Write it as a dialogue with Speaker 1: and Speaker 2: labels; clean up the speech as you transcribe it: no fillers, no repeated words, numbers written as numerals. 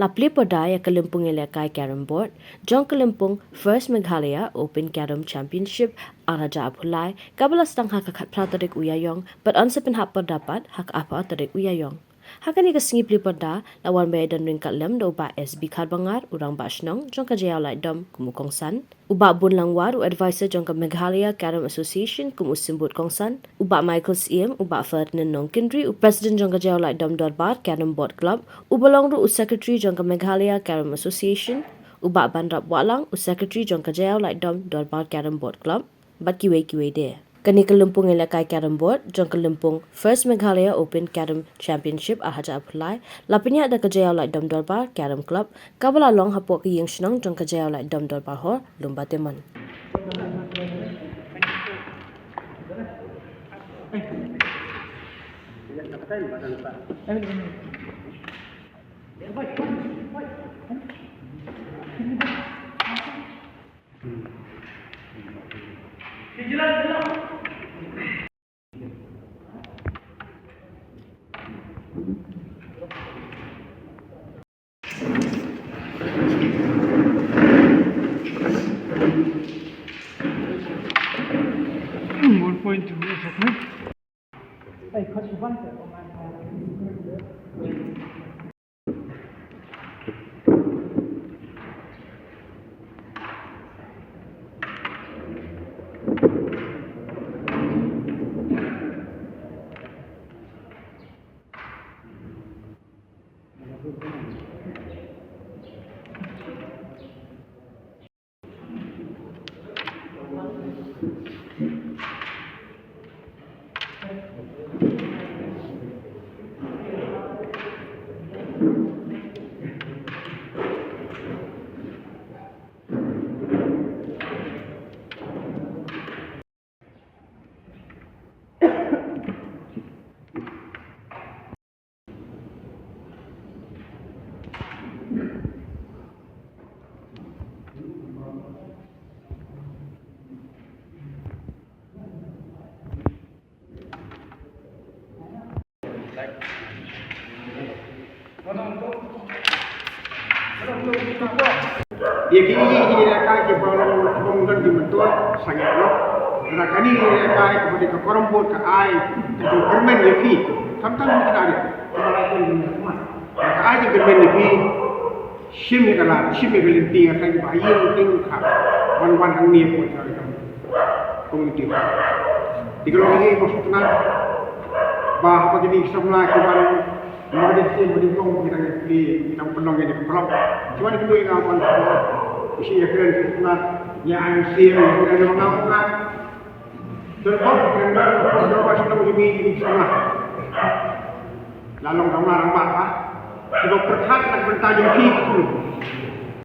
Speaker 1: Pyrda ya ke Lympung Ialehkai Carrom board, jong ke Lympung First Meghalaya Open Carrom Championship araja Plie, kabala stang hak kat pratarik uyayong, but ansepin hak dapat hak apa tarik uyayong. Hakan ni kesengi Pyrda lawan bayadan ringkat lem do ba SB Karbangar urang basnong jong ka jayau lai dom kumukongsan. Uba bun langwar u advisor jong ka Meghalaya Carrom Association kum usimbut kongsan. Uba Michael Siem, uba Ferdinand Nongkindri u president jong ka jayau lai dom dorbar Carrom board club. Ubalong ru u secretary jong ka Meghalaya Carrom Association. Uba Banrap Walang u secretary jong ka jayau lai dom dorbar Carrom board club. Bat kiwe de. Kani ke Lympung Ialehkai Carrom board, jong ke Lympung First Meghalaya Open Carrom Championship araja Plie, lapinya ada ke jayau lai dom dorbar Carrom club, kabala long hapok ke yang senang jong ke jayau lai dom dorbar hor lumba teman.
Speaker 2: Dia kini Ialehkai ke bangunan di mentua sangat lok. Rakan ini Ialehkai kepada ke Carrom board ke ai itu germen lepi. Sampai mungkin ada kemalakan di rumah. Maka ai germen lepi. Sim ni kalah, sim ni kelinting akan dibayar ting kah. Wan hang ni pun cari kamu. Komuniti. Di kalau ini maksud tenang. Bah apa jadi semula keban. Mari kita berdikong kita ni kita penolong ini kerap. Cuma itu yang aman. Isi keren kita yang siang kita mengamalkan. Terus kita berdoa sebelum ini sama. Lalu kamu orang apa? Kita perhatikan bertanya itu.